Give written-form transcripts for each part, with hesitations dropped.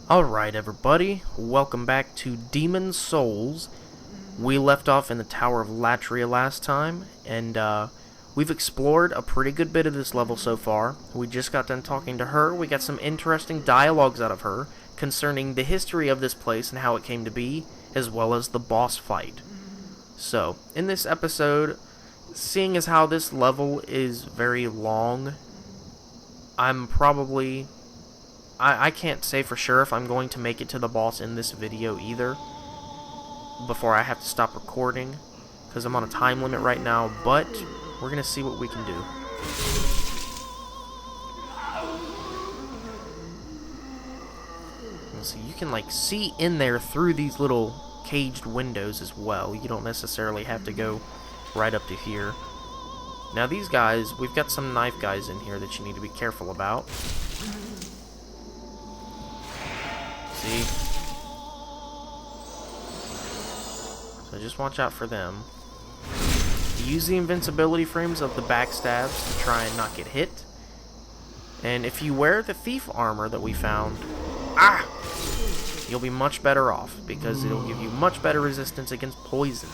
Alright everybody, welcome back to Demon Souls. We left off in the Tower of Latria last time, and we've explored a pretty good bit of this level so far. We just got done talking to her. We got some interesting dialogues out of her concerning the history of this place and how it came to be, as well as the boss fight. So, in this episode, seeing as how this level is very long, I can't say for sure if I'm going to make it to the boss in this video either, before I have to stop recording, because I'm on a time limit right now, but we're going to see what we can do. So you can see in there through these little caged windows as well. You don't necessarily have to go right up to here. Now these guys, we've got some knife guys in here that you need to be careful about. See? So just watch out for them. Use the invincibility frames of the backstabs to try and not get hit. And if you wear the thief armor that we found, you'll be much better off, because it'll give you much better resistance against poison.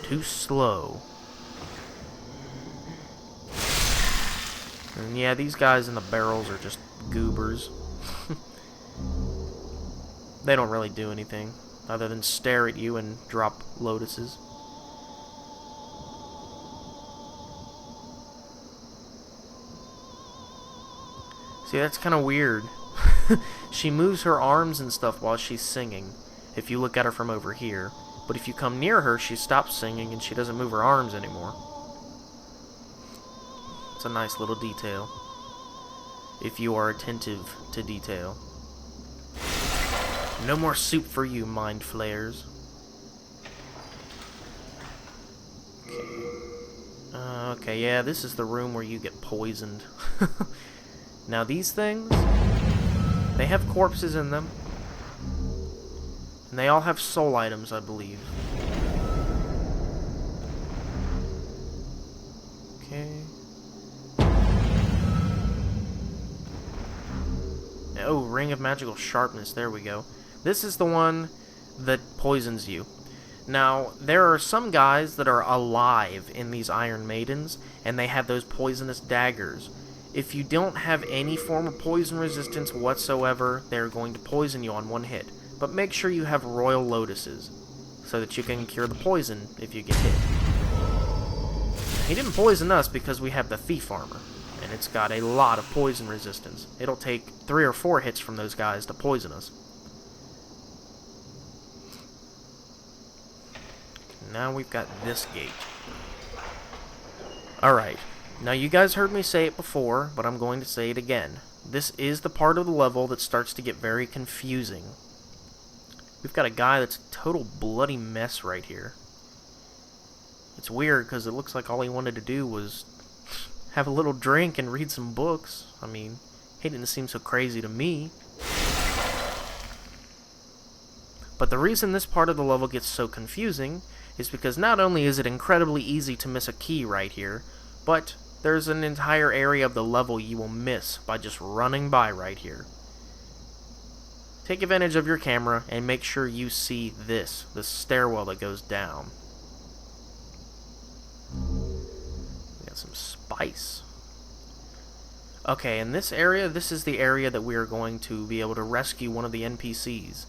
Too slow. And yeah, these guys in the barrels are just goobers. They don't really do anything other than stare at you and drop lotuses. See, that's kind of weird. She moves her arms and stuff while she's singing, if you look at her from over here. But if you come near her, she stops singing and she doesn't move her arms anymore. It's a nice little detail, if you are attentive to detail. No more soup for you, mind flayers. Okay, yeah, this is the room where you get poisoned. Now these things, they have corpses in them, and they all have soul items, I believe. Okay. Oh, Ring of Magical Sharpness, there we go. This is the one that poisons you. Now, there are some guys that are alive in these Iron Maidens, and they have those poisonous daggers. If you don't have any form of poison resistance whatsoever, they're going to poison you on one hit. But make sure you have Royal Lotuses, so that you can cure the poison if you get hit. He didn't poison us because we have the Thief Armor, and it's got a lot of poison resistance. It'll take 3 or 4 hits from those guys to poison us. Now we've got this gate. Alright, now you guys heard me say it before, but I'm going to say it again. This is the part of the level that starts to get very confusing. We've got a guy that's a total bloody mess right here. It's weird because it looks like all he wanted to do was have a little drink and read some books. I mean, he didn't seem so crazy to me. But the reason this part of the level gets so confusing is because not only is it incredibly easy to miss a key right here, but there's an entire area of the level you will miss by just running by right here. Take advantage of your camera and make sure you see this, the stairwell that goes down. We got some spice. Okay, in this area, this is the area that we are going to be able to rescue one of the NPCs.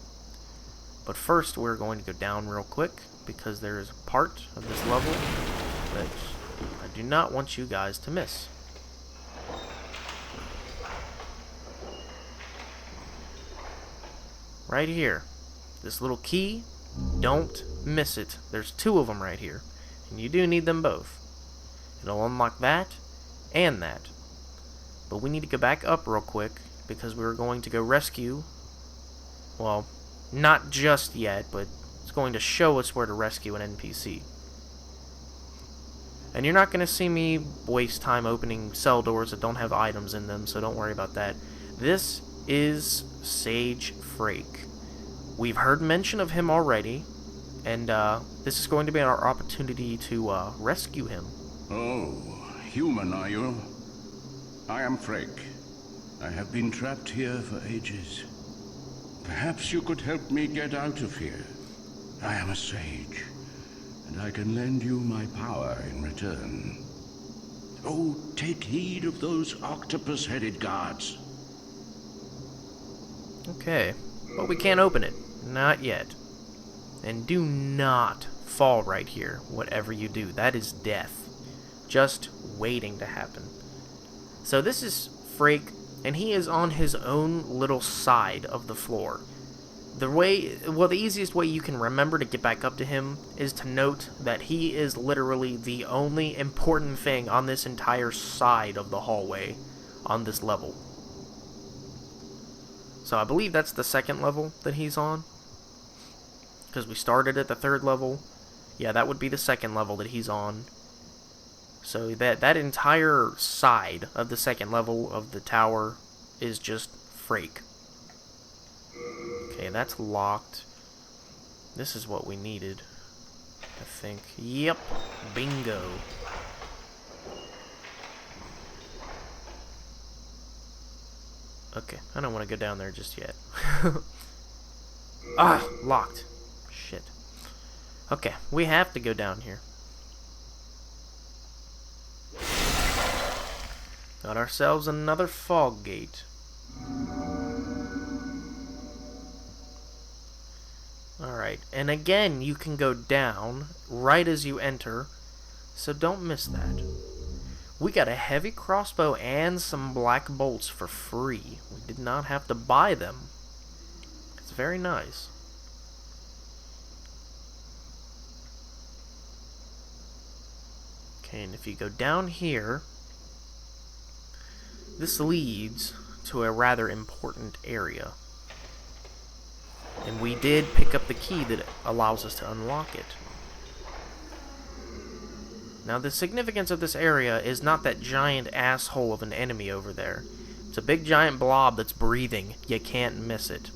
But first, we're going to go down real quick, because there is a part of this level that I do not want you guys to miss. Right here. This little key, don't miss it. There's 2 of them right here, and you do need them both. It'll unlock that and that. But we need to go back up real quick, because we're going to go rescue, well, not just yet, but it's going to show us where to rescue an NPC. And you're not going to see me waste time opening cell doors that don't have items in them, so don't worry about that. This is Sage Freke. We've heard mention of him already, and this is going to be our opportunity to rescue him. Oh, human are you? I am Freke. I have been trapped here for ages. Perhaps you could help me get out of here. I am a sage, and I can lend you my power in return. Oh, take heed of those octopus-headed guards. Okay, but we can't open it. Not yet. And do not fall right here, whatever you do. That is death. Just waiting to happen. So this is Freke, and he is on his own little side of the floor. The easiest way you can remember to get back up to him is to note that he is literally the only important thing on this entire side of the hallway on this level. So I believe that's the second level that he's on, because we started at the third level. Yeah, that would be the second level that he's on. So that entire side of the second level of the tower is just Freke. Okay, that's locked. This is what we needed, I think. Yep, bingo. Okay, I don't want to go down there just yet. Ah, locked. Shit. Okay, we have to go down here. Got ourselves another fog gate. Alright, and again, you can go down right as you enter, so don't miss that. We got a heavy crossbow and some black bolts for free. We did not have to buy them. It's very nice. Okay, and if you go down here, this leads to a rather important area. And we did pick up the key that allows us to unlock it. Now, the significance of this area is not that giant asshole of an enemy over there. It's a big giant blob that's breathing. You can't miss it.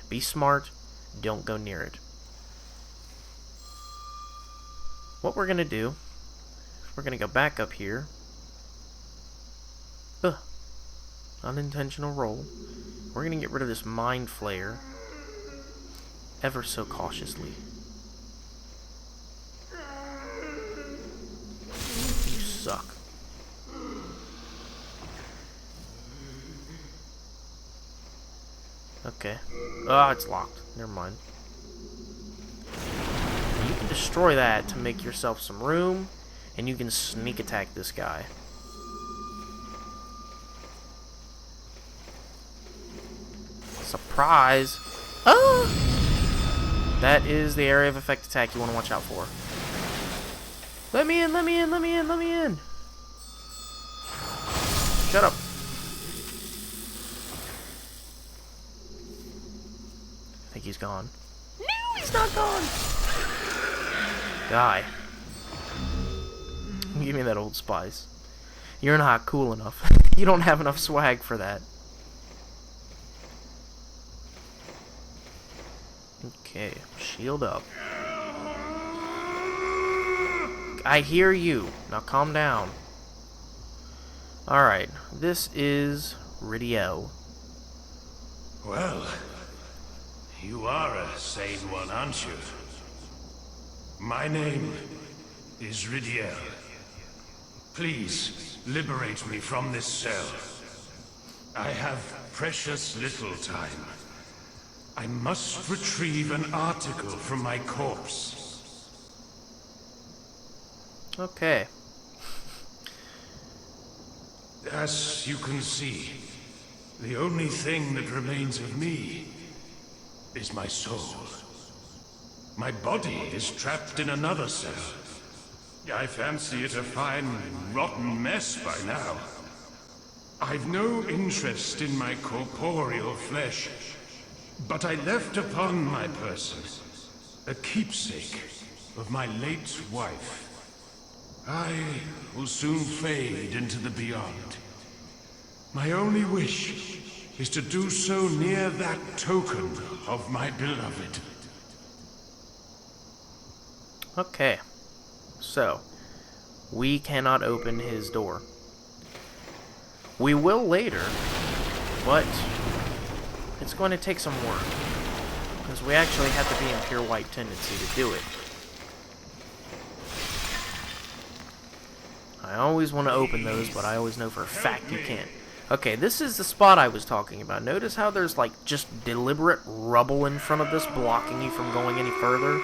Be smart. Don't go near it. What we're going to do, we're going to go back up here. Unintentional roll. We're going to get rid of this mind flayer ever so cautiously. You suck. Okay. Ah, it's locked. Never mind. You can destroy that to make yourself some room, and you can sneak attack this guy. Surprise! Ah! That is the area of effect attack you want to watch out for. Let me in, let me in, let me in, let me in! Shut up. I think he's gone. No, he's not gone! Die. Give me that Old Spice. You're not cool enough. You don't have enough swag for that. Okay, shield up. I hear you. Now calm down. Alright, this is Ridiel. Well, you are a sane one, aren't you? My name is Ridiel. Please, liberate me from this cell. I have precious little time. I must retrieve an article from my corpse. Okay. As you can see, the only thing that remains of me is my soul. My body is trapped in another cell. I fancy it a fine, rotten mess by now. I've no interest in my corporeal flesh, but I left upon my person a keepsake of my late wife. I will soon fade into the beyond. My only wish is to do so near that token of my beloved. Okay. So, we cannot open his door. We will later, but it's going to take some work, because we actually have to be in pure white tendency to do it. I always want to open those, but I always know for a fact you can't. Okay, this is the spot I was talking about. Notice how there's like just deliberate rubble in front of this blocking you from going any further?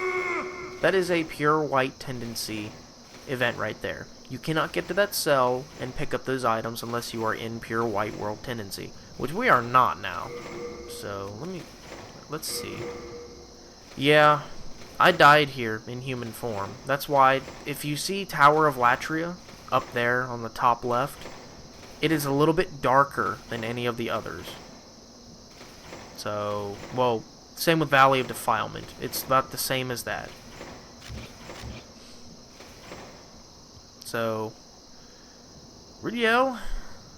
That is a pure white tendency event right there. You cannot get to that cell and pick up those items unless you are in pure white world tendency, which we are not now. So, let's see. Yeah, I died here in human form. That's why, if you see Tower of Latria up there on the top left, it is a little bit darker than any of the others. So, well, same with Valley of Defilement. It's about the same as that. So, Ridiel,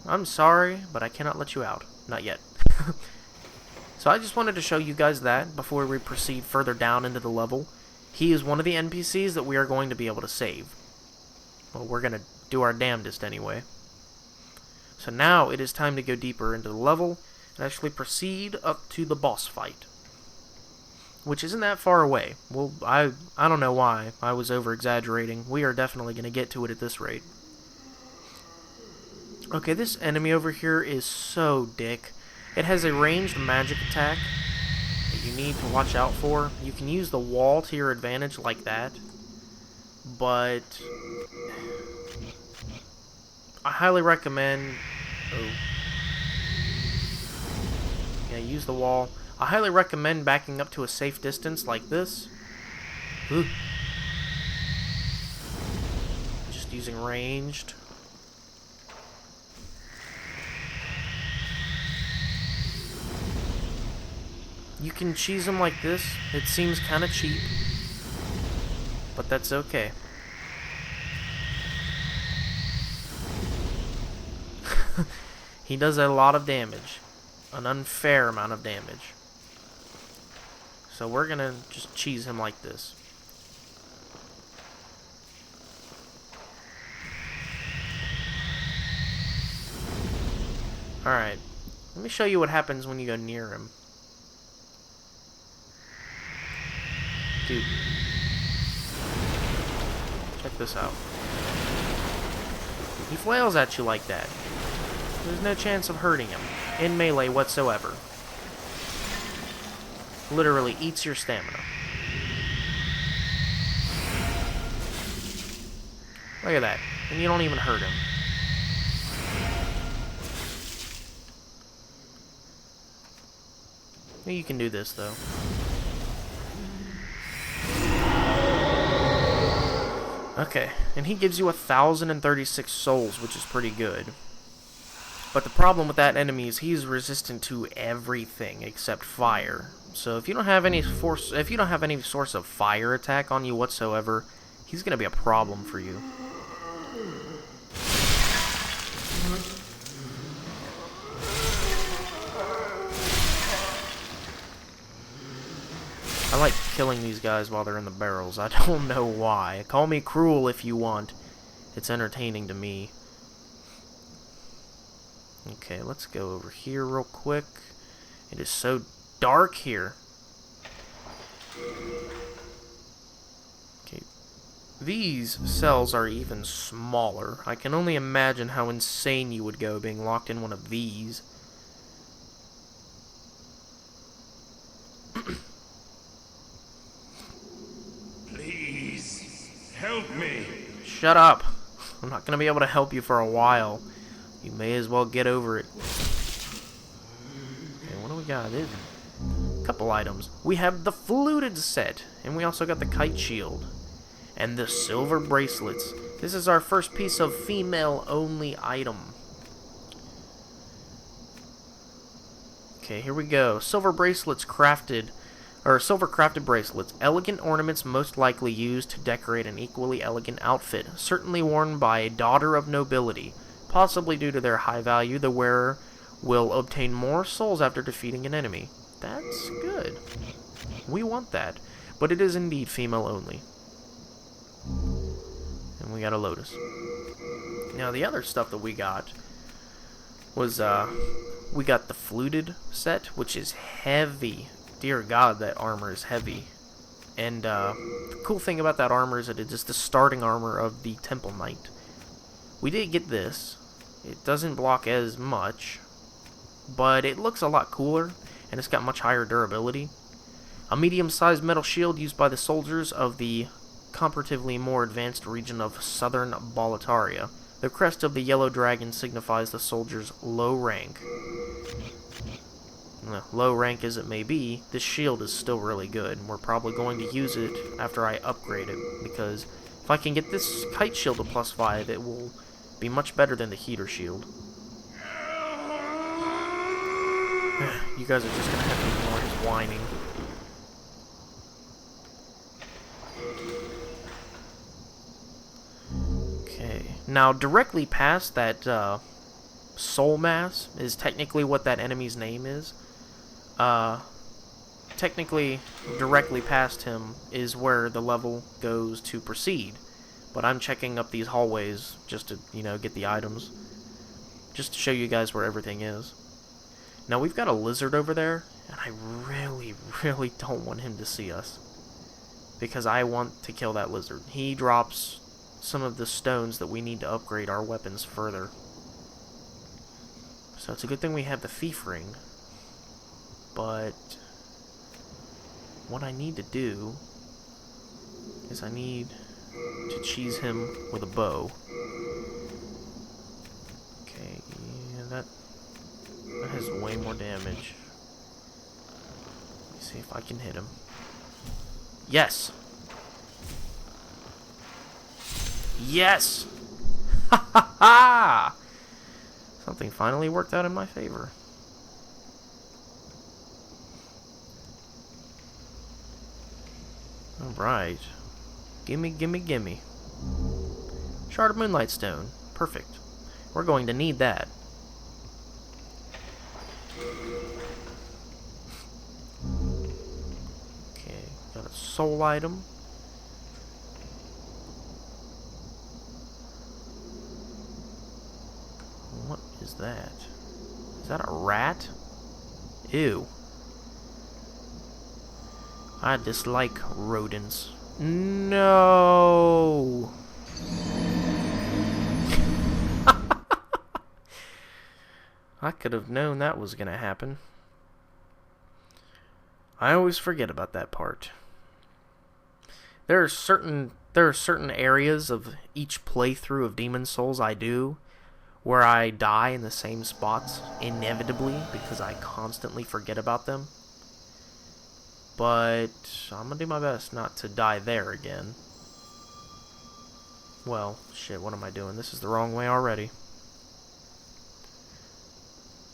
I'm sorry, but I cannot let you out. Not yet. So I just wanted to show you guys that before we proceed further down into the level. He is one of the NPCs that we are going to be able to save. Well, we're going to do our damnedest anyway. So now it is time to go deeper into the level and actually proceed up to the boss fight, which isn't that far away. Well, I don't know why. I was over-exaggerating. We are definitely going to get to it at this rate. Okay, this enemy over here is so dick. It has a ranged magic attack that you need to watch out for. You can use the wall to your advantage like that, but I highly recommend... Oh. Yeah, use the wall. I highly recommend backing up to a safe distance like this. Ooh. Just using ranged. You can cheese them like this. It seems kind of cheap, but that's okay. He does a lot of damage. An unfair amount of damage. So we're gonna just cheese him like this. Alright. Let me show you what happens when you go near him. Dude. Check this out. He flails at you like that. There's no chance of hurting him in melee whatsoever. Literally eats your stamina. Look at that. And you don't even hurt him. You can do this though. Okay, and he gives you 1,036 souls, which is pretty good. But the problem with that enemy is he's resistant to everything except fire. So if you don't have any source of fire attack on you whatsoever, he's gonna be a problem for you. I like killing these guys while they're in the barrels. I don't know why. Call me cruel if you want. It's entertaining to me. Okay, let's go over here real quick. It is so dark here. Okay. These cells are even smaller. I can only imagine how insane you would go being locked in one of these. Help me! Shut up! I'm not gonna be able to help you for a while. You may as well get over it. Okay, what do we got? There's a couple items. We have the fluted set, and we also got the kite shield. And the silver bracelets. This is our first piece of female-only item. Okay, here we go. Silver bracelets crafted... silver crafted bracelets. Elegant ornaments most likely used to decorate an equally elegant outfit. Certainly worn by a daughter of nobility. Possibly due to their high value, the wearer will obtain more souls after defeating an enemy. That's good. We want that. But it is indeed female only. And we got a lotus. Now the other stuff that we got was we got the fluted set, which is heavy. Dear God, that armor is heavy. And the cool thing about that armor is that it is the starting armor of the Temple Knight. We did get this. It doesn't block as much, but it looks a lot cooler, and it's got much higher durability. A medium-sized metal shield used by the soldiers of the comparatively more advanced region of southern Latria. The crest of the yellow dragon signifies the soldier's low rank. Low rank as it may be, this shield is still really good, and we're probably going to use it after I upgrade it, because if I can get this kite shield to +5, it will be much better than the heater shield. You guys are just going to have to ignore his whining. Okay, now directly past that soul mass is technically what that enemy's name is. Technically, directly past him is where the level goes to proceed. But I'm checking up these hallways just to, get the items. Just to show you guys where everything is. Now, we've got a lizard over there, and I really, really don't want him to see us. Because I want to kill that lizard. He drops some of the stones that we need to upgrade our weapons further. So it's a good thing we have the thief ring. But what I need to do is I need to cheese him with a bow. Okay, yeah, that has way more damage. Let me see if I can hit him. Yes! Yes! Ha ha ha! Something finally worked out in my favor. Alright. Gimme, gimme, gimme. Shard of Moonlight Stone. Perfect. We're going to need that. Okay, got a soul item. What is that? Is that a rat? Ew. I dislike rodents. No. I could have known that was gonna happen. I always forget about that part. There are certain areas of each playthrough of Demon's Souls I do where I die in the same spots inevitably because I constantly forget about them. But I'm gonna do my best not to die there again. Well, shit, what am I doing? This is the wrong way already.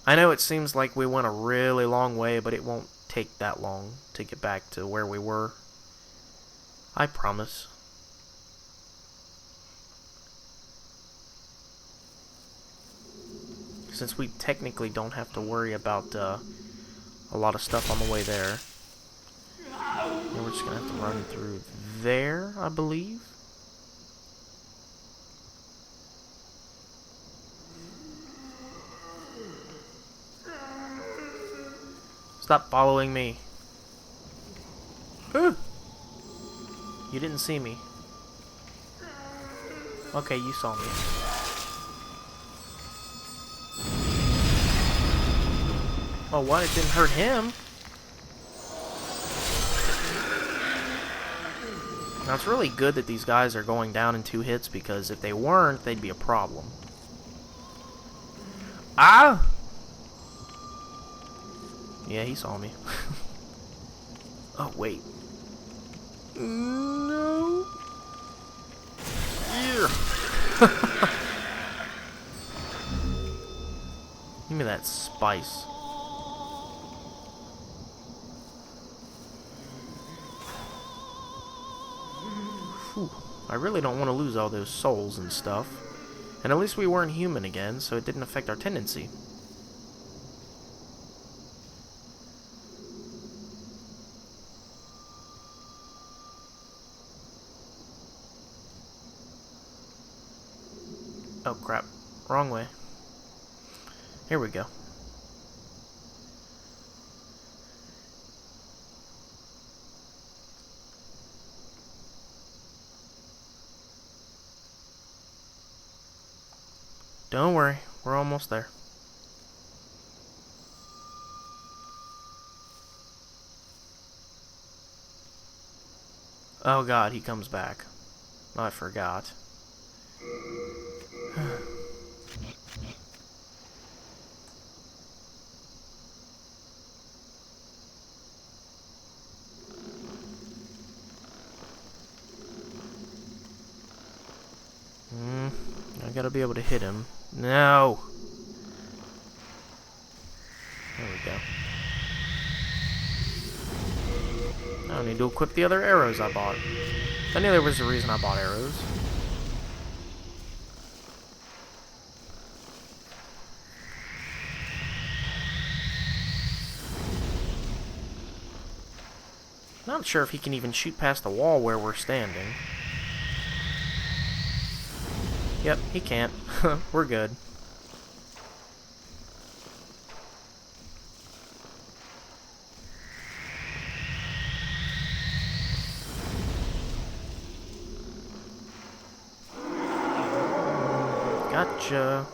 I know it seems like we went a really long way, but it won't take that long to get back to where we were. I promise. Since we technically don't have to worry about a lot of stuff on the way there. And we're just gonna have to run through there, I believe. Stop following me. You didn't see me. Okay, you saw me. Oh, what? It didn't hurt him. Now, it's really good that these guys are going down in 2 hits, because if they weren't, they'd be a problem. Ah! Yeah, he saw me. Oh, wait. No. Yeah. Give me that spice. Whew. I really don't want to lose all those souls and stuff. And at least we weren't human again, so it didn't affect our tendency. Oh crap, wrong way. Here we go. Don't worry, we're almost there. Oh god, he comes back. I forgot. I gotta be able to hit him. No! There we go. I don't need to equip the other arrows I bought. I knew there was a reason I bought arrows. Not sure if he can even shoot past the wall where we're standing. Yep, he can't. We're good. Gotcha.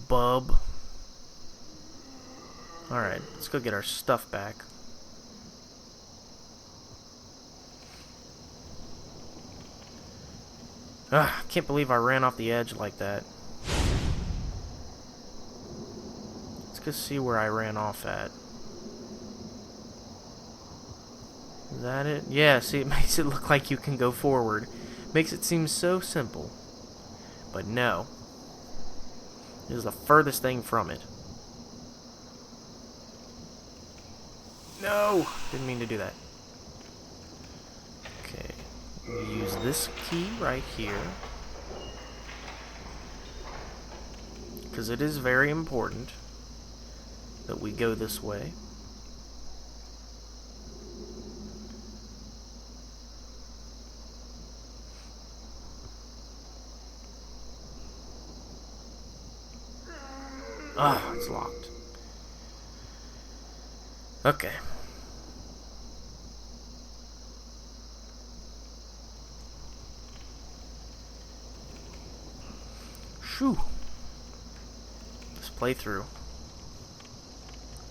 Bub. Alright, let's go get our stuff back. Ugh, can't believe I ran off the edge like that. Let's go see where I ran off at. Is that it? Yeah, see, it makes it look like you can go forward. Makes it seem so simple. But no. This is the furthest thing from it. No! Didn't mean to do that. Okay. We use this key right here. Because it is very important that we go this way. Ah, it's locked. Okay. Shoo. Let's play through.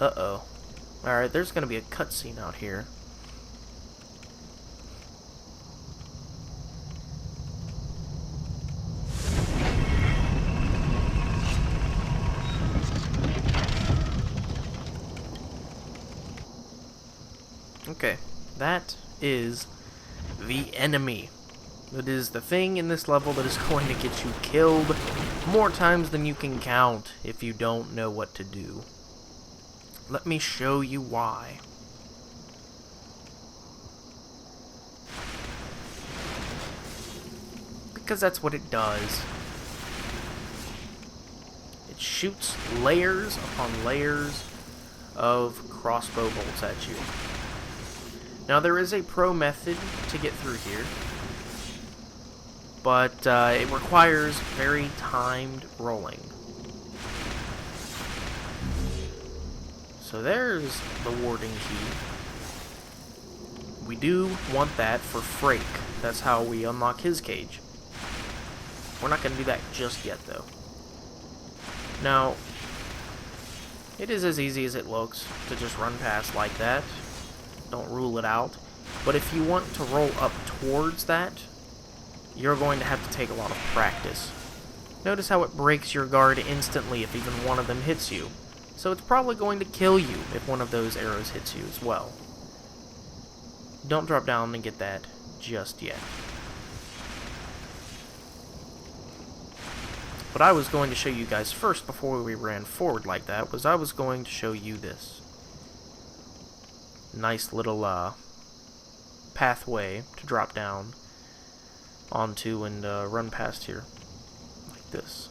Uh-oh. Alright, there's gonna be a cutscene out here. Okay, that is the enemy. That is the thing in this level that is going to get you killed more times than you can count if you don't know what to do. Let me show you why. Because that's what it does. It shoots layers upon layers of crossbow bolts at you. Now, there is a pro method to get through here, but it requires very timed rolling. So there's the warding key. We do want that for Freke. That's how we unlock his cage. We're not going to do that just yet, though. Now, it is as easy as it looks to just run past like that. Don't rule it out. But if you want to roll up towards that, you're going to have to take a lot of practice. Notice how it breaks your guard instantly if even one of them hits you. So it's probably going to kill you if one of those arrows hits you as well. Don't drop down and get that just yet. What I was going to show you guys first before we ran forward like that was I was going to show you this. Nice little pathway to drop down onto and run past here. Like this.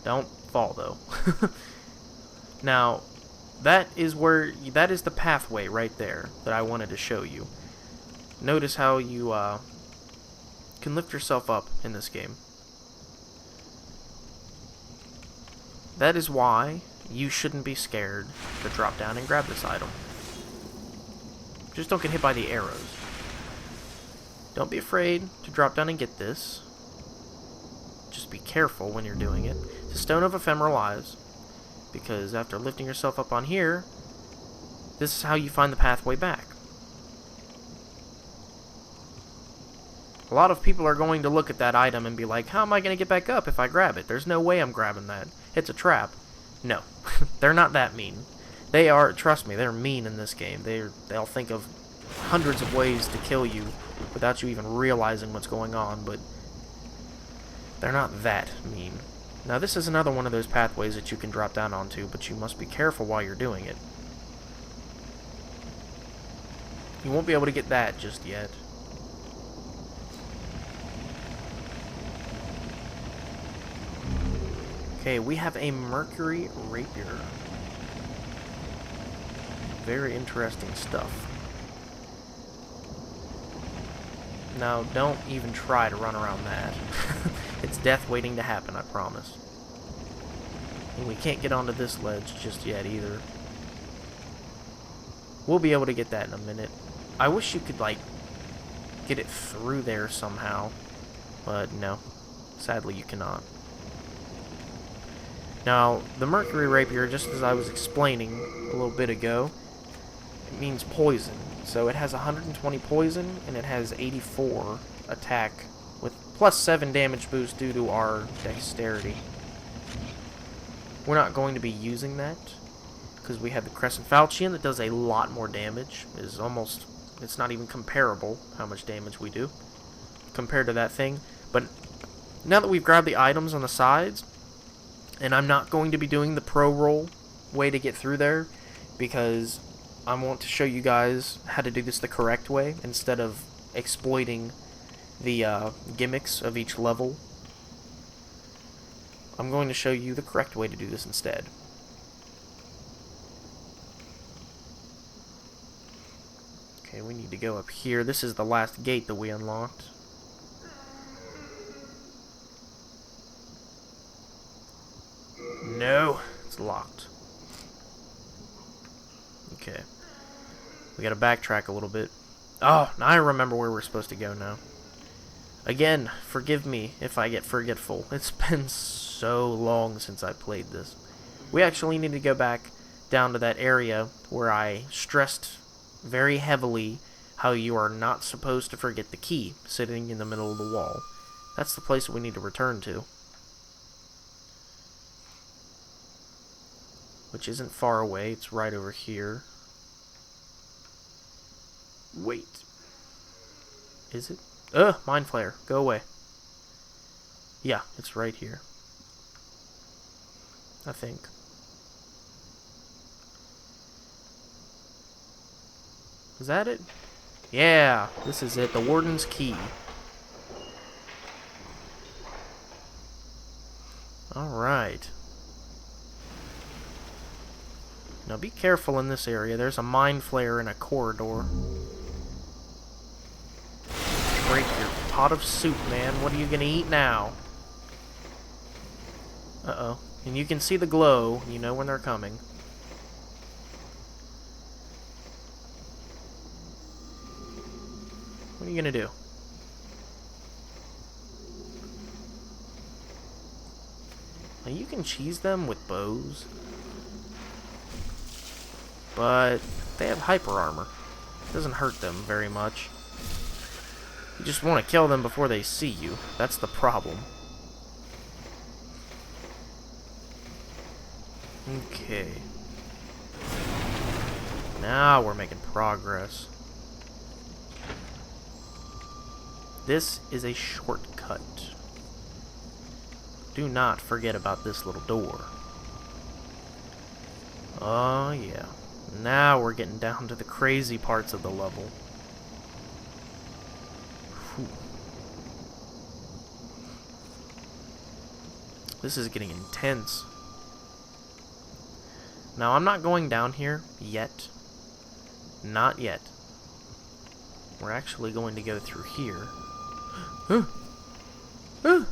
Don't fall, though. Now, that is the pathway right there that I wanted to show you. Notice how you can lift yourself up in this game. That is why you shouldn't be scared to drop down and grab this item. Just don't get hit by the arrows. Don't be afraid to drop down and get this. Just be careful when you're doing it. It's a Stone of Ephemeral Eyes, because after lifting yourself up on here, this is how you find the pathway back. A lot of people are going to look at that item and be like, how am I going to get back up if I grab it? There's no way I'm grabbing that. It's a trap. No, they're not that mean. They are, trust me, they're mean in this game. They'll think of hundreds of ways to kill you without you even realizing what's going on, but they're not that mean. Now, this is another one of those pathways that you can drop down onto, but you must be careful while you're doing it. You won't be able to get that just yet. Okay, we have a Mercury Rapier. Very interesting stuff. Now, don't even try to run around that. It's death waiting to happen, I promise. And we can't get onto this ledge just yet, either. We'll be able to get that in a minute. I wish you could, like, get it through there somehow. But no. Sadly, you cannot. Now, the Mercury Rapier, just as I was explaining a little bit ago, it means poison. So it has 120 poison, and it has 84 attack, with plus 7 damage boost due to our dexterity. We're not going to be using that, because we have the Crescent Falchion that does a lot more damage. It's not even comparable how much damage we do compared to that thing. But now that we've grabbed the items on the sides, and I'm not going to be doing the pro roll way to get through there, because I want to show you guys how to do this the correct way, instead of exploiting the gimmicks of each level. I'm going to show you the correct way to do this instead. Okay, we need to go up here. This is the last gate that we unlocked. No, it's locked. Okay. We gotta backtrack a little bit. Oh, now I remember where we're supposed to go now. Again, forgive me if I get forgetful. It's been so long since I played this. We actually need to go back down to that area where I stressed very heavily how you are not supposed to forget the key sitting in the middle of the wall. That's the place that we need to return to. Which isn't far away, it's right over here. Wait. Is it? Ugh, Mind Flare, go away. Yeah, it's right here. I think. Is that it? Yeah, this is it, the Warden's Key. Alright. Now be careful in this area. There's a Mind Flare in a corridor. Break your pot of soup, man. What are you gonna eat now? Uh-oh. And you can see the glow. You know when they're coming. What are you gonna do? Now you can cheese them with bows. But they have hyper armor. It doesn't hurt them very much. You just want to kill them before they see you. That's the problem. Okay. Now we're making progress. This is a shortcut. Do not forget about this little door. Oh yeah. Now we're getting down to the crazy parts of the level. Whew. This is getting intense. Now, I'm not going down here yet. Not yet. We're actually going to go through here. Huh. Huh.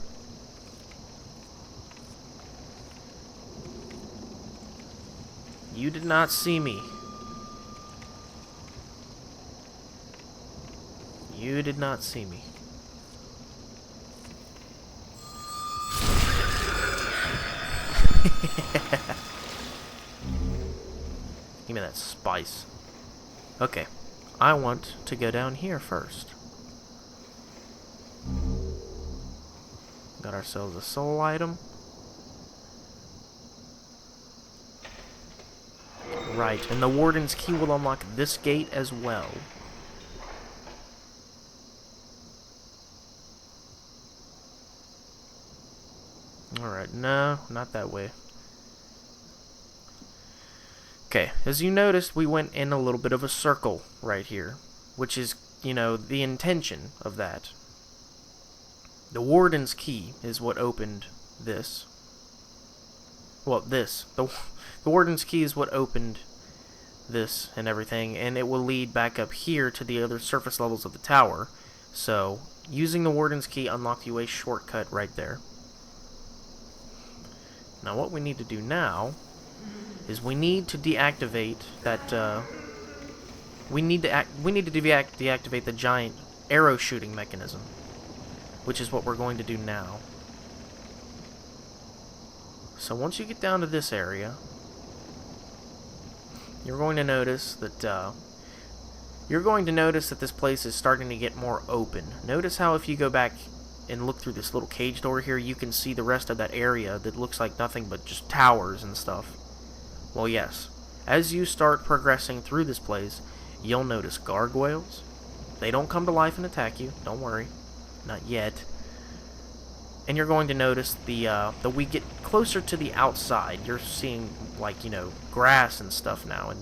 You did not see me. You did not see me. Give me that spice. Okay. I want to go down here first. Got ourselves a soul item. Right, and the Warden's Key will unlock this gate as well. Alright, no, not that way. Okay, as you noticed, we went in a little bit of a circle right here, which is, you know, the intention of that. The Warden's Key is what opened this. Well, this. The Warden's Key is what opened this and everything, and it will lead back up here to the other surface levels of the tower. So, using the Warden's Key unlocks you a shortcut right there. Now, what we need to do now is we need to deactivate that, we need to deactivate the giant arrow shooting mechanism, which is what we're going to do now. So once you get down to this area, you're going to notice that this place is starting to get more open. Notice how if you go back and look through this little cage door here, you can see the rest of that area that looks like nothing but just towers and stuff. Well, yes. As you start progressing through this place, you'll notice gargoyles. They don't come to life and attack you. Don't worry. Not yet. And you're going to notice that we get closer to the outside. You're seeing, like, you know, grass and stuff now, and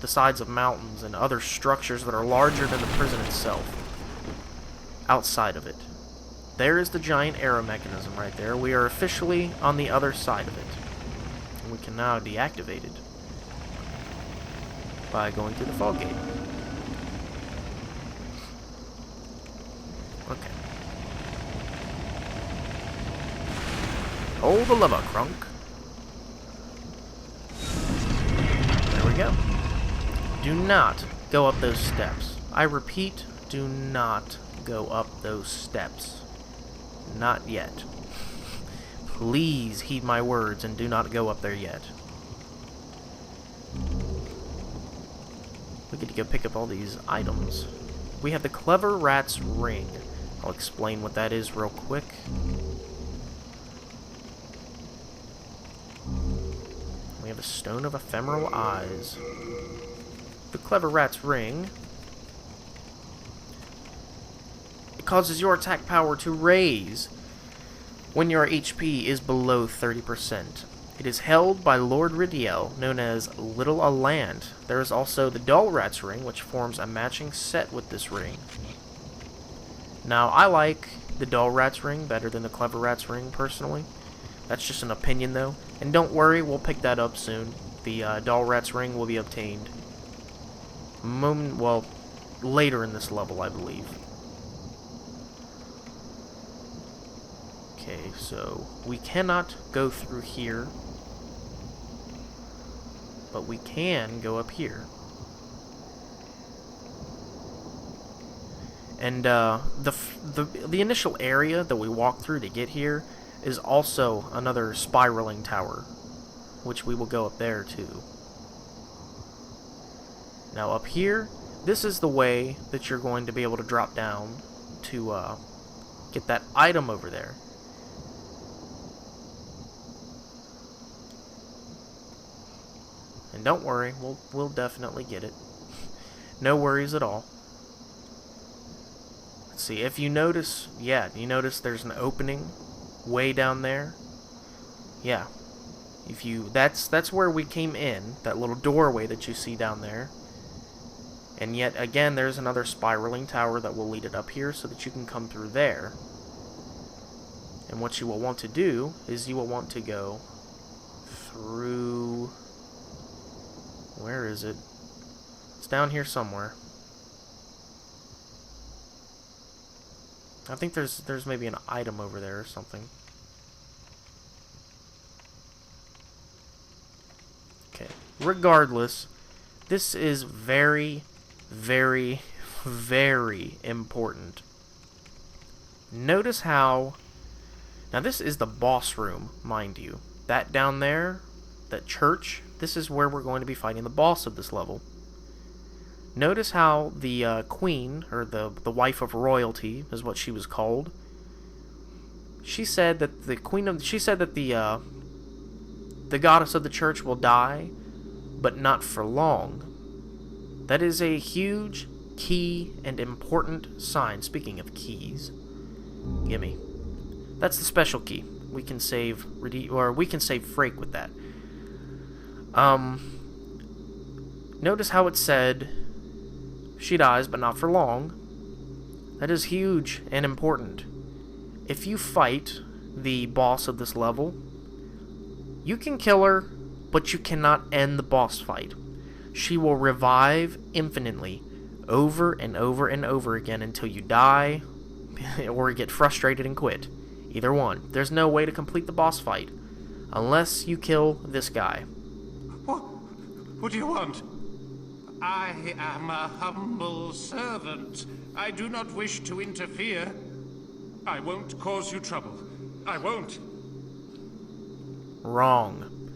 the sides of mountains and other structures that are larger than the prison itself. Outside of it. There is the giant arrow mechanism right there. We are officially on the other side of it. And we can now deactivate it by going through the fog gate. Okay. Hold the lever, Crunk. There we go. Do not go up those steps. I repeat, do not go up those steps. Not yet. Please heed my words and do not go up there yet. We get to go pick up all these items. We have the Clever Rat's Ring. I'll explain what that is real quick. We have a Stone of Ephemeral Eyes. The Clever Rat's Ring. It causes your attack power to raise when your HP is below 30%. It is held by Lord Ridiel, known as Little Aland. There is also the Dull Rat's Ring, which forms a matching set with this ring. Now, I like the Dull Rat's Ring better than the Clever Rat's Ring, personally. That's just an opinion, though. And don't worry, we'll pick that up soon. The Dull Rat's Ring will be obtained later in this level, I believe. Okay, so we cannot go through here, but we can go up here. And the initial area that we walked through to get here is also another spiraling tower, which we will go up there too. Now up here, this is the way that you're going to be able to drop down to get that item over there. And don't worry, we'll definitely get it. No worries at all. Let's see, if you notice, yeah, you notice there's an opening way down there. Yeah. That's where we came in, that little doorway that you see down there. And yet again, there's another spiraling tower that will lead it up here so that you can come through there. And what you will want to do is you will want to go through... Where is it? It's down here somewhere. I think there's maybe an item over there or something. Okay. Regardless, this is very, very, very important. Notice how... Now this is the boss room, mind you. That down there, that church, this is where we're going to be fighting the boss of this level. Notice how the queen, or the wife of royalty, is what she was called. She said that the goddess of the church will die, but not for long. That is a huge key and important sign. Speaking of keys, gimme. That's the special key. We can save Freke with that. Notice how it said she dies, but not for long. That is huge and important. If you fight the boss of this level, you can kill her, but you cannot end the boss fight. She will revive infinitely, over and over and over again until you die, or get frustrated and quit. Either one. There's no way to complete the boss fight, unless you kill this guy. What do you want? I am a humble servant. I do not wish to interfere. I won't cause you trouble. I won't. Wrong.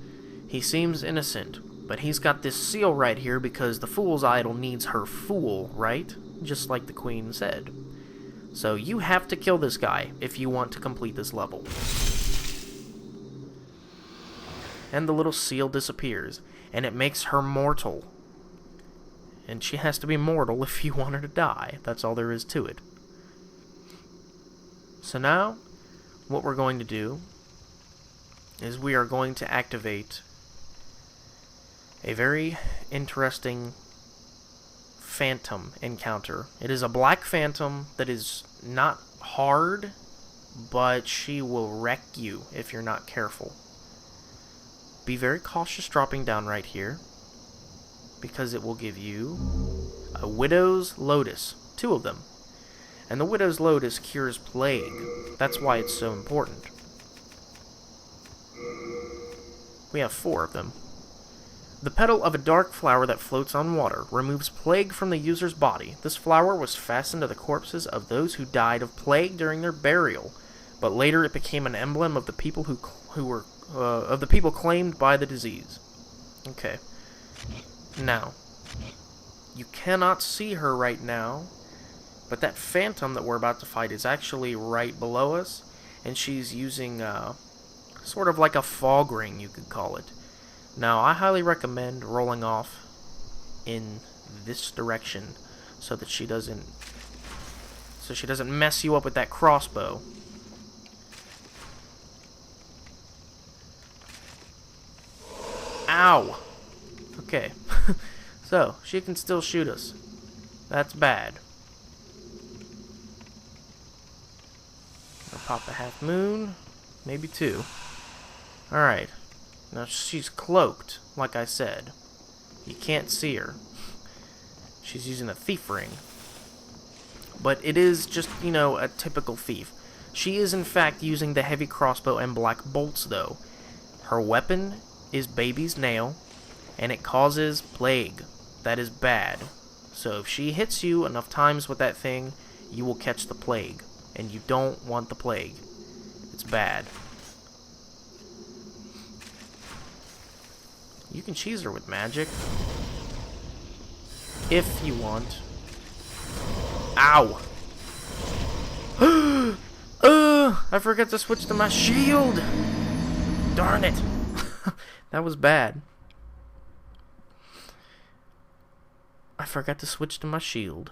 He seems innocent, but he's got this seal right here because the fool's idol needs her fool, right? Just like the queen said. So you have to kill this guy if you want to complete this level. And the little seal disappears, and it makes her mortal. And she has to be mortal if you want her to die. That's all there is to it. So now, what we're going to do is we are going to activate a very interesting phantom encounter. It is a black phantom that is not hard, but she will wreck you if you're not careful. Be very cautious dropping down right here, because it will give you a Widow's Lotus, 2 of them. And the Widow's Lotus cures plague. That's why it's so important. We have 4 of them. The petal of a dark flower that floats on water removes plague from the user's body. This flower was fastened to the corpses of those who died of plague during their burial, but later it became an emblem of the people of the people claimed by the disease. Okay. Now, you cannot see her right now, but that phantom that we're about to fight is actually right below us, and she's using sort of like a fog ring, you could call it. Now, I highly recommend rolling off in this direction so she doesn't mess you up with that crossbow. Ow! Okay. So, she can still shoot us. That's bad. I'll pop a half moon. Maybe 2. Alright. Now, she's cloaked, like I said. You can't see her. She's using a thief ring. But it is just, a typical thief. She is, in fact, using the heavy crossbow and black bolts, though. Her weapon is baby's nail, and it causes plague. That is bad. So if she hits you enough times with that thing, you will catch the plague. And you don't want the plague. It's bad. You can cheese her with magic. If you want. Ow! I forgot to switch to my shield! Darn it! That was bad. I forgot to switch to my shield.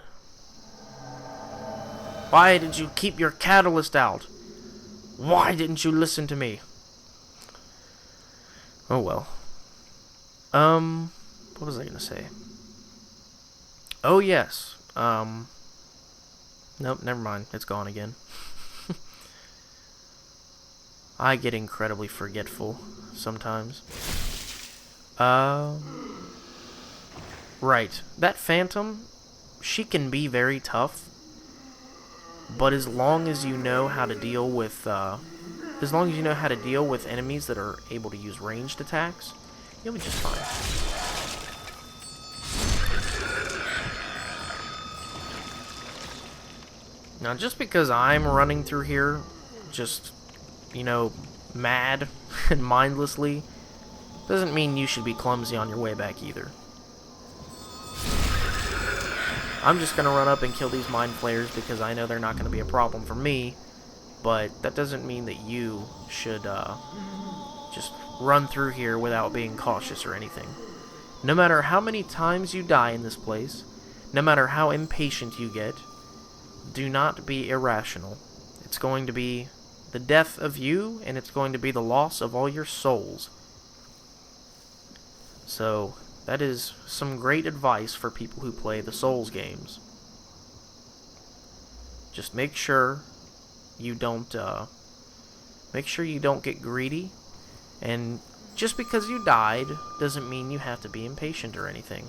Why did you keep your catalyst out? Why didn't you listen to me? Oh well. What was I gonna say? Oh yes. Nope, never mind. It's gone again. I get incredibly forgetful sometimes. Right. That phantom, she can be very tough. but as long as you know how to deal with enemies that are able to use ranged attacks, you'll be just fine. Now, just because I'm running through here, just, mad and mindlessly, doesn't mean you should be clumsy on your way back either. I'm just going to run up and kill these mind flayers because I know they're not going to be a problem for me, but that doesn't mean that you should just run through here without being cautious or anything. No matter how many times you die in this place, no matter how impatient you get, do not be irrational. It's going to be the death of you, and it's going to be the loss of all your souls. So, that is some great advice for people who play the Souls games. Just make sure you don't get greedy, and just because you died doesn't mean you have to be impatient or anything.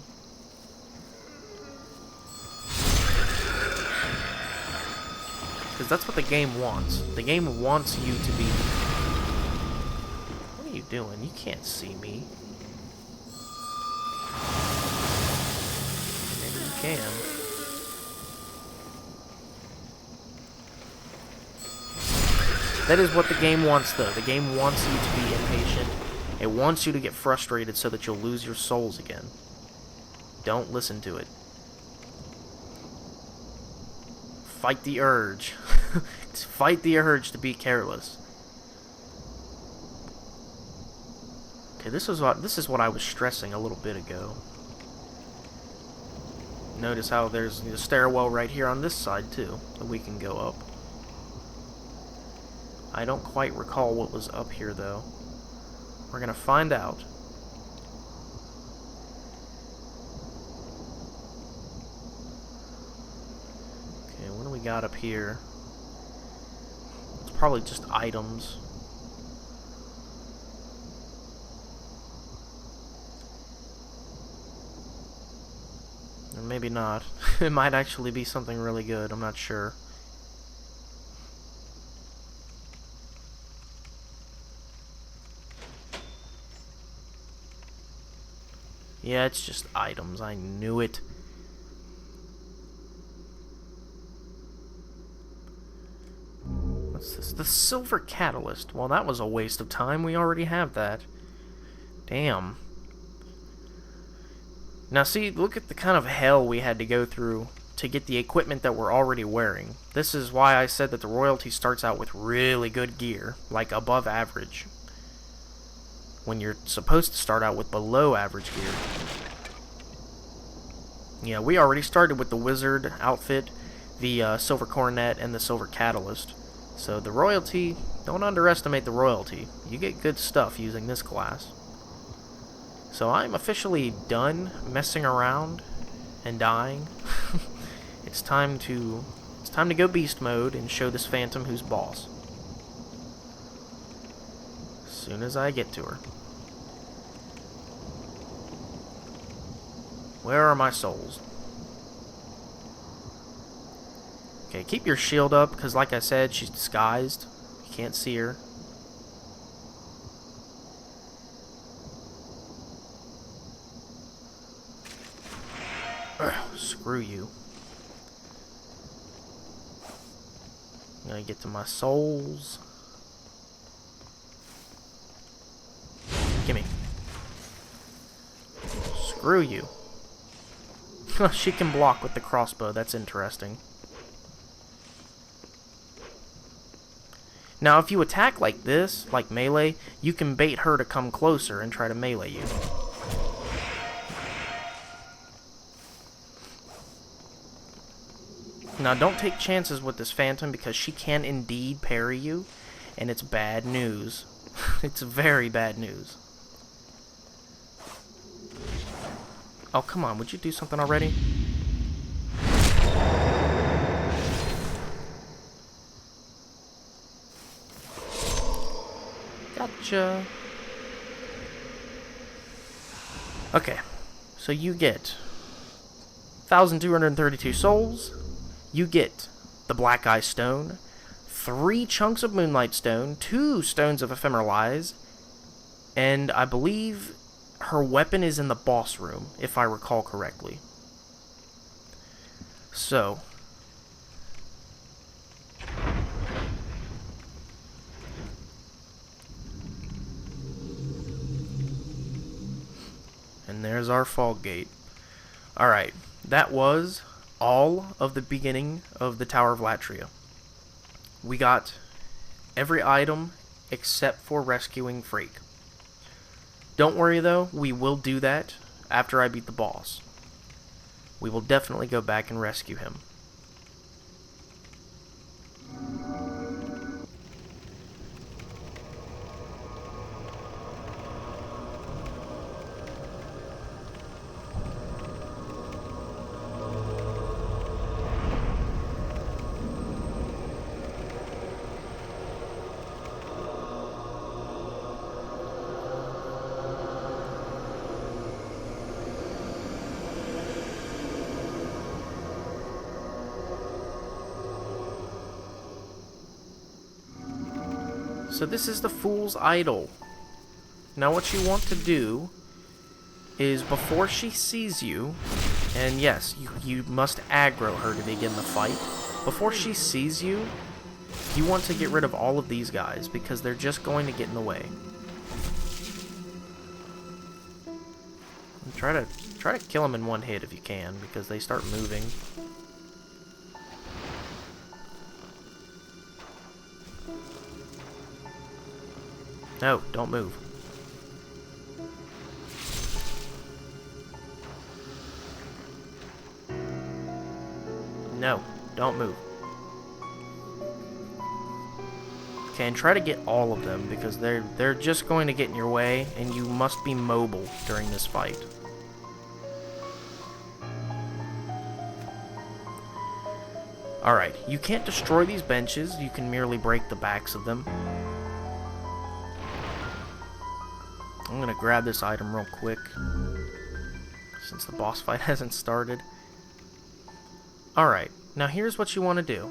Because that's what the game wants. The game wants you to be... What are you doing? You can't see me. Maybe you can. That is what the game wants, though. The game wants you to be impatient. It wants you to get frustrated so that you'll lose your souls again. Don't listen to it. Fight the urge. Fight the urge to be careless. Okay, this is what I was stressing a little bit ago. Notice how there's a stairwell right here on this side too that we can go up. I don't quite recall what was up here though. We're gonna find out. What do we got up here? It's probably just items. Or maybe not. It might actually be something really good, I'm not sure. Yeah, it's just items, I knew it. What's this? The silver catalyst. Well, that was a waste of time. We already have that. Damn. Now see, look at the kind of hell we had to go through to get the equipment that we're already wearing. This is why I said that the royalty starts out with really good gear, like above average, when you're supposed to start out with below average gear. Yeah, we already started with the wizard outfit, the silver coronet, and the silver catalyst. So the royalty, don't underestimate the royalty. You get good stuff using this class. So I'm officially done messing around and dying. It's time to go beast mode and show this phantom who's boss. As soon as I get to her. Where are my souls? Okay, keep your shield up, because like I said, she's disguised. You can't see her. Ugh, screw you. I'm gonna get to my souls. Gimme. Screw you. She can block with the crossbow, that's interesting. Now, if you attack like this, like melee, you can bait her to come closer and try to melee you. Now, don't take chances with this phantom because she can indeed parry you, and it's bad news. It's very bad news. Oh, come on, would you do something already? Gotcha. Okay, so you get 1,232 souls. You get the Black Eye Stone, 3 chunks of Moonlight Stone, 2 stones of Ephemeral Eyes, and I believe her weapon is in the boss room, if I recall correctly. So, and there's our fog gate. Alright, that was all of the beginning of the Tower of Latria. We got every item except for rescuing Freke. Don't worry though, we will do that after I beat the boss. We will definitely go back and rescue him. So this is the Fool's Idol. Now what you want to do is before she sees you, and yes, you must aggro her to begin the fight. Before she sees you, you want to get rid of all of these guys because they're just going to get in the way. And try to kill them in one hit if you can because they start moving. No, don't move. No, don't move. Okay, and try to get all of them because they're just going to get in your way and you must be mobile during this fight. Alright, you can't destroy these benches, you can merely break the backs of them. I'm gonna grab this item real quick, since the boss fight hasn't started. Alright, now here's what you want to do.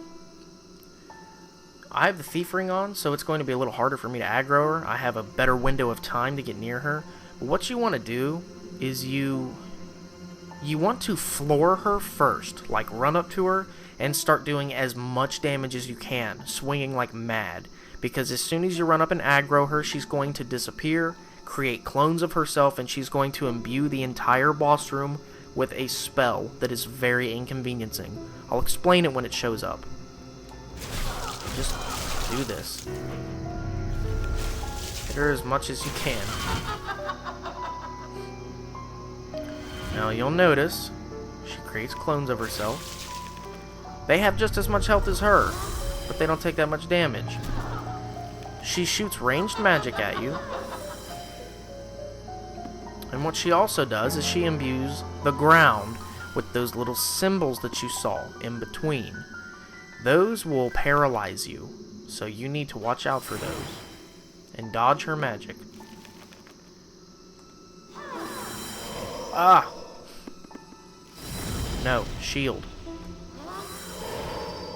I have the Thief Ring on, so it's going to be a little harder for me to aggro her. I have a better window of time to get near her. But what you want to do is you want to floor her first. Like, run up to her and start doing as much damage as you can, swinging like mad. Because as soon as you run up and aggro her, she's going to disappear, create clones of herself, and she's going to imbue the entire boss room with a spell that is very inconveniencing. I'll explain it when it shows up. Just do this. Hit her as much as you can. Now you'll notice she creates clones of herself. They have just as much health as her, but they don't take that much damage. She shoots ranged magic at you. And what she also does is she imbues the ground with those little symbols that you saw in between. Those will paralyze you, so you need to watch out for those and dodge her magic. Ah! No, shield.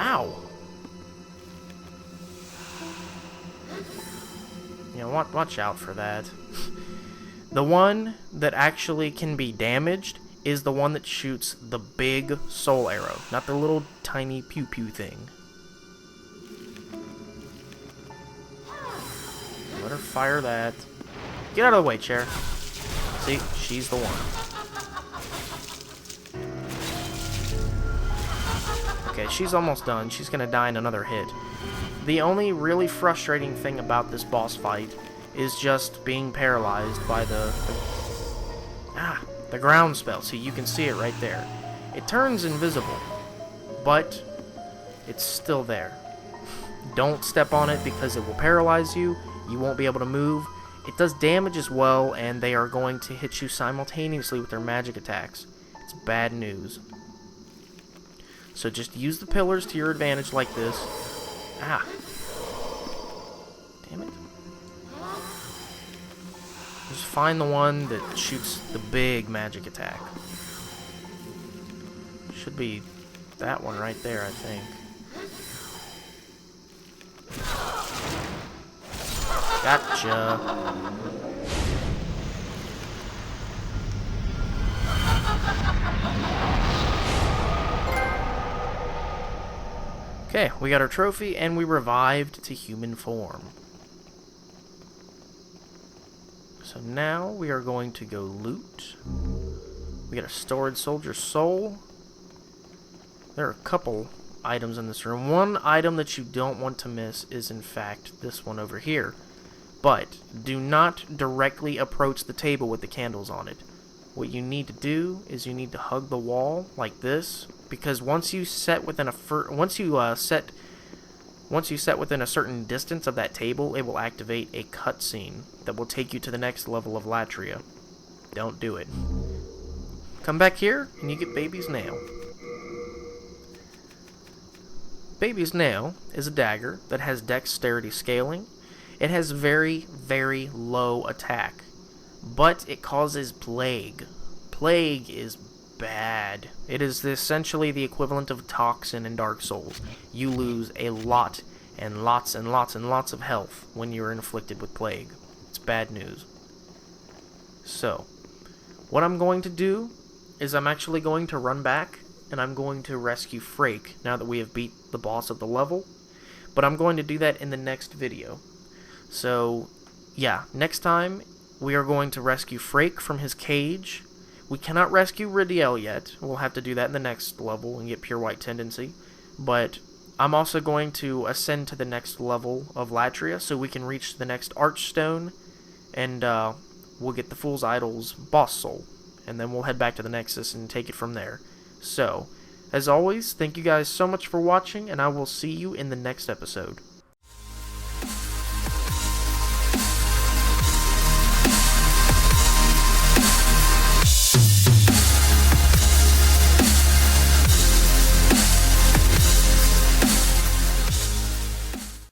Ow! Yeah, watch out for that. The one that actually can be damaged is the one that shoots the big soul arrow, not the little tiny pew-pew thing. Let her fire that. Get out of the way, chair. See, she's the one. Okay, she's almost done. She's gonna die in another hit. The only really frustrating thing about this boss fight is just being paralyzed by the ground spell. See, you can see it right there. It turns invisible, but it's still there. Don't step on it because it will paralyze you. You won't be able to move. It does damage as well, and they are going to hit you simultaneously with their magic attacks. It's bad news. So just use the pillars to your advantage like this. Ah. Damn it. Just find the one that shoots the big magic attack. Should be that one right there, I think. Gotcha. Okay, we got our trophy, and we revived to human form. So now we are going to go loot. We got a stored soldier soul. There are a couple items in this room. One item that you don't want to miss is, in fact, this one over here. But do not directly approach the table with the candles on it. What you need to do is you need to hug the wall like this, because once you set within a certain distance of that table, it will activate a cutscene that will take you to the next level of Latria. Don't do it. Come back here and you get Baby's Nail. Baby's Nail is a dagger that has dexterity scaling. It has very, very low attack, but it causes plague. Plague is bad. It is essentially the equivalent of toxin in Dark Souls. You lose a lot and lots and lots and lots of health when you're inflicted with plague. It's bad news. So, what I'm going to do is I'm actually going to run back and I'm going to rescue Freke now that we have beat the boss of the level. But I'm going to do that in the next video. So, yeah, next time we are going to rescue Freke from his cage. We cannot rescue Ridiel yet. We'll have to do that in the next level and get Pure White Tendency. But I'm also going to ascend to the next level of Latria so we can reach the next Archstone, and we'll get the Fool's Idol's boss soul. And then we'll head back to the Nexus and take it from there. So, as always, thank you guys so much for watching, and I will see you in the next episode.